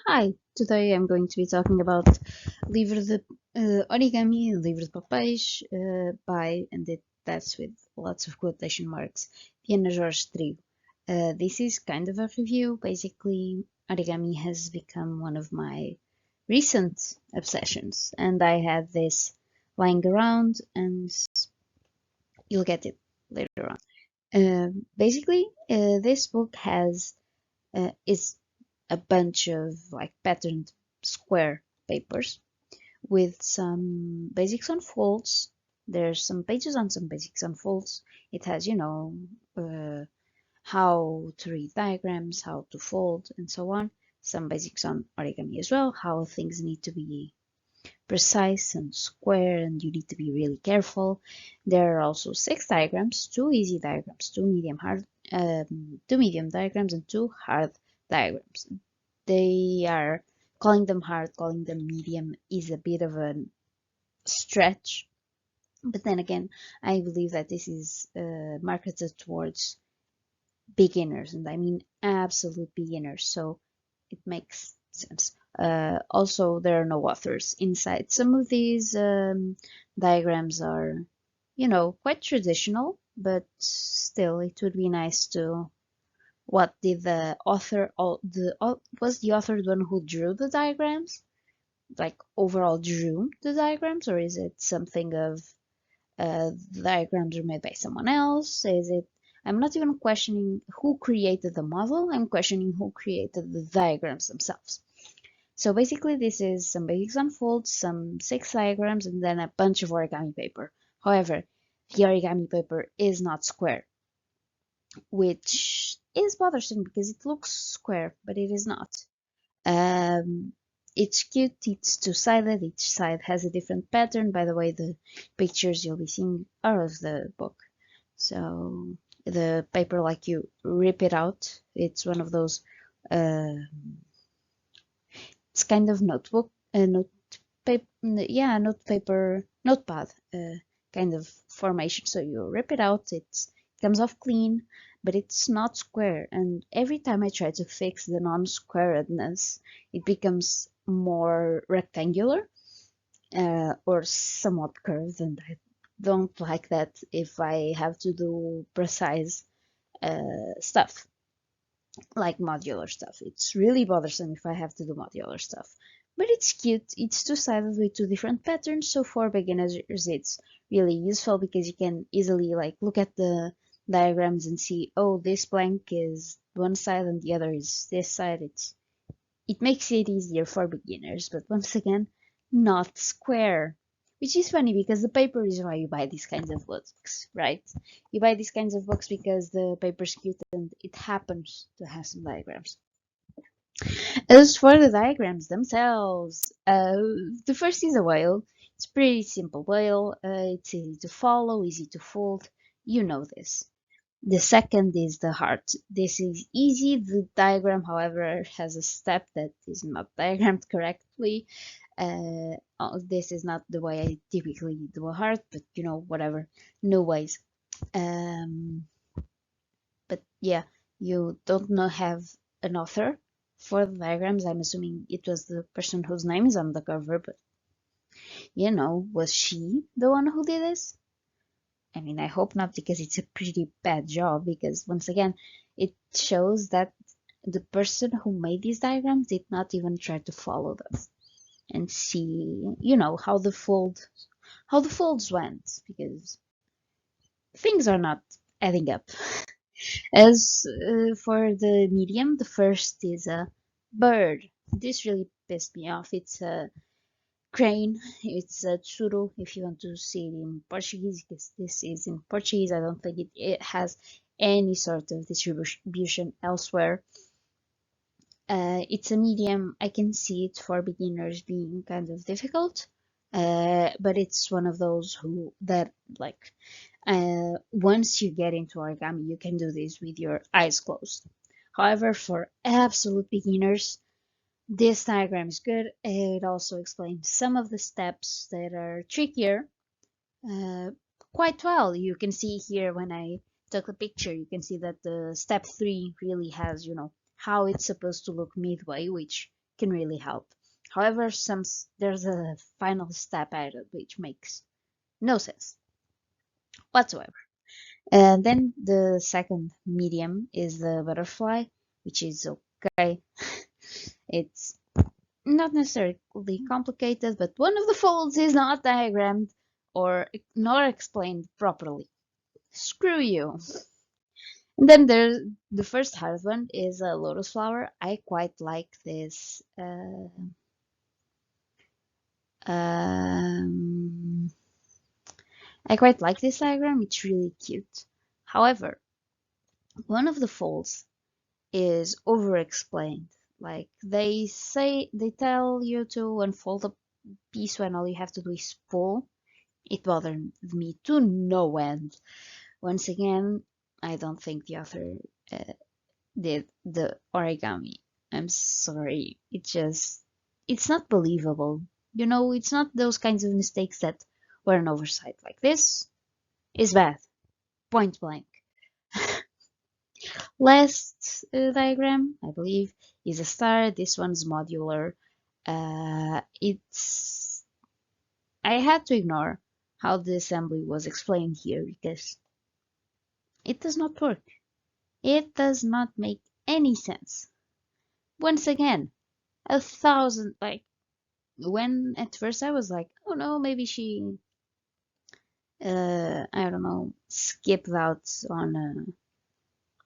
Hi, today I'm going to be talking about Origami Livro de Papéis that's with lots of quotation marks, Viana Jorge Trigo. This is kind of a review. Basically, origami has become one of my recent obsessions, and I had this lying around, and you'll get it later on. This book is a bunch of like patterned square papers with some basics on folds. There's some pages on some basics on folds. It has, how to read diagrams, how to fold, and so on. Some basics on origami as well, how things need to be precise and square, and you need to be really careful. There are also 6 diagrams, 2 easy diagrams, two medium diagrams, and 2 hard diagrams. They are calling them hard, calling them medium is a bit of a stretch. But then again, I believe that this is marketed towards beginners, and I mean absolute beginners, so it makes sense. Also, there are no authors inside. Some of these diagrams are, quite traditional, but still, it would be nice to. What did the author? Was the author the one who drew the diagrams? Like overall drew the diagrams, or is it something of the diagrams are made by someone else? Is it? I'm not even questioning who created the model. I'm questioning who created the diagrams themselves. So basically, this is some basics on folds, some 6 diagrams, and then a bunch of origami paper. However, the origami paper is not square, which is bothersome because it looks square, but it is not. Um, it's cute, it's two-sided, each side has a different pattern. By the way, the pictures you'll be seeing are of the book. So the paper, like you rip it out, it's one of those, it's kind of notepad kind of formation. So you rip it out, it comes off clean, but it's not square. And every time I try to fix the non-squaredness, it becomes more rectangular or somewhat curved, and I don't like that if I have to do precise stuff like modular stuff. It's really bothersome if I have to do modular stuff. But it's cute. It's two-sided with 2 different patterns, so for beginners it's really useful because you can easily like look at the diagrams and see, oh, this blank is one side and the other is this side. It makes it easier for beginners, but once again, not square. Which is funny because the paper is why you buy these kinds of books, right? You buy these kinds of books because the paper's cute and it happens to have some diagrams. As for the diagrams themselves, the first is a whale. It's pretty simple whale. It's easy to follow, easy to fold. You know this. The second is the heart. This is easy. The diagram, however, has a step that is not diagrammed correctly. This is not the way I typically do a heart, but whatever. No ways. Um, but yeah, you don't know have an author for the diagrams. I'm assuming it was the person whose name is on the cover, but was she the one who did this? I mean, I hope not, because it's a pretty bad job, because once again, it shows that the person who made these diagrams did not even try to follow them and see, how the folds went, because things are not adding up. As for the medium, the first is a bird. This really pissed me off. It's a crane. It's a tsuru if you want to see it in Portuguese, because this is in Portuguese. I don't think it has any sort of distribution elsewhere. It's a medium. I can see it for beginners being kind of difficult, but it's one of those that like once you get into origami, you can do this with your eyes closed. However, for absolute beginners, this diagram is good. It also explains some of the steps that are trickier quite well. You can see here when I took a picture, you can see that the step 3 really has, how it's supposed to look midway, which can really help. However, there's a final step added which makes no sense whatsoever. And then the second medium is the butterfly, which is okay. It's not necessarily complicated, but one of the folds is not diagrammed or not explained properly. Screw you. And then there's the first hard one is a lotus flower. I quite like this. I quite like this diagram. It's really cute. However, one of the folds is over-explained. Like they tell you to unfold a piece when all you have to do is pull. It bothered me to no end. Once again, I don't think the author did the origami. I'm sorry. It's not believable. It's not those kinds of mistakes that were an oversight. Like this is bad. Point blank. Last diagram, I believe, is a star. This one's modular. I had to ignore how the assembly was explained here because it does not work. It does not make any sense. Once again, when at first I was like, oh no, maybe she, I don't know, skipped out on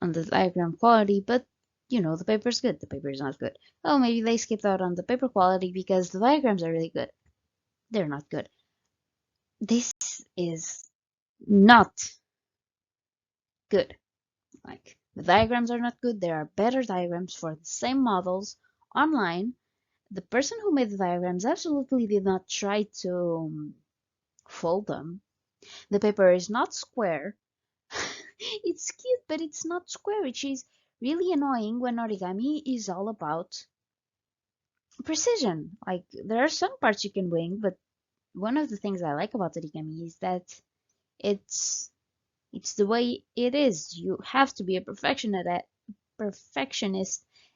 the diagram quality, but the paper's good. The paper is not good. Oh, maybe they skipped out on the paper quality because the diagrams are really good. They're not good. This is not good. Like, the diagrams are not good. There are better diagrams for the same models online. The person who made the diagrams absolutely did not try to fold them. The paper is not square. It's cute, but it's not square, which is really annoying when origami is all about precision. Like, there are some parts you can wing, but one of the things I like about origami is that it's the way it is. You have to be a perfectionist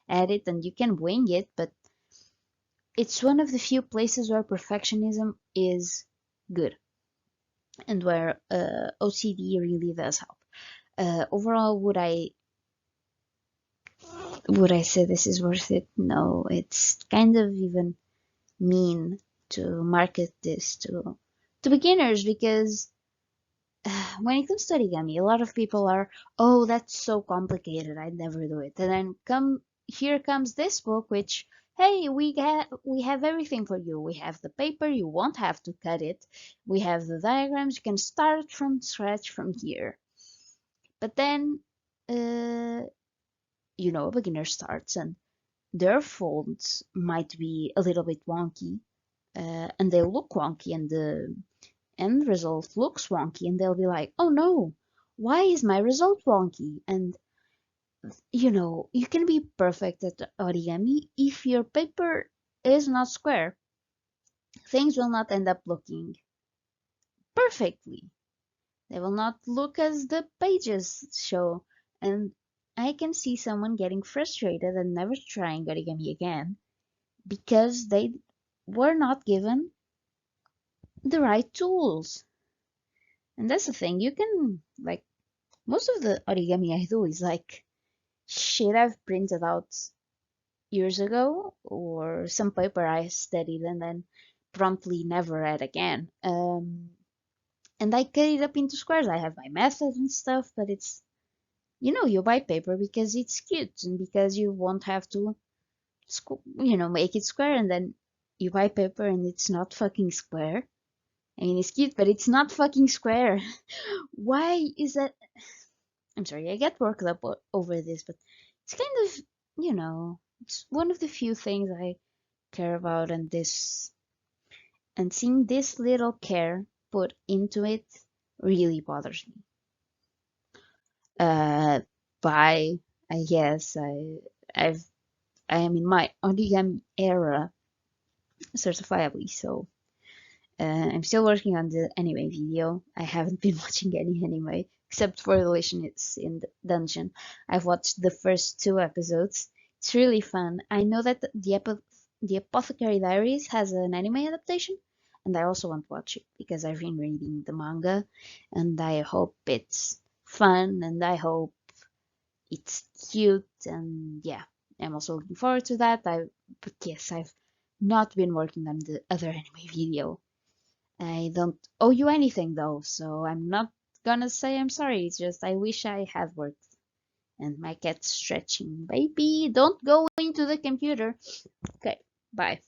at it, and you can wing it, but it's one of the few places where perfectionism is good and where OCD really does help. Overall, would I say this is worth it? No, it's kind of even mean to market this to beginners because when it comes to origami, a lot of people are, oh, that's so complicated, I'd never do it. And then here comes this book, which, hey, we have everything for you. We have the paper, you won't have to cut it. We have the diagrams, you can start from scratch from here. But then, a beginner starts and their folds might be a little bit wonky, and they look wonky, and the end result looks wonky, and they'll be like, oh no, why is my result wonky? And you can be perfect at origami. If your paper is not square, things will not end up looking perfectly. They will not look as the pages show. And I can see someone getting frustrated and never trying origami again because they were not given the right tools. And that's the thing. You can, like, most of the origami I do is like shit I've printed out years ago or some paper I studied and then promptly never read again. And I cut it up into squares. I have my method and stuff, but it's, you buy paper because it's cute and because you won't have to, make it square, and then you buy paper and it's not fucking square. I mean, it's cute, but it's not fucking square. Why is that? I'm sorry, I get worked up over this, but it's kind of, it's one of the few things I care about, and seeing this little care put into it really bothers me. Bye. I guess I am in my origami era, certifiably. So I'm still working on the anime video. I haven't been watching any anime except for Delicious in the Dungeon. I've watched the first 2 episodes. It's really fun. I know that the Apothecary Diaries has an anime adaptation, and I also want to watch it because I've been reading the manga, and I hope it's fun, and I hope it's cute, and yeah, I'm also looking forward to that. But yes, I've not been working on the other anime video. I don't owe you anything though, so I'm not gonna say I'm sorry. It's just I wish I had worked. And my cat's stretching. Baby, don't go into the computer. Okay, bye.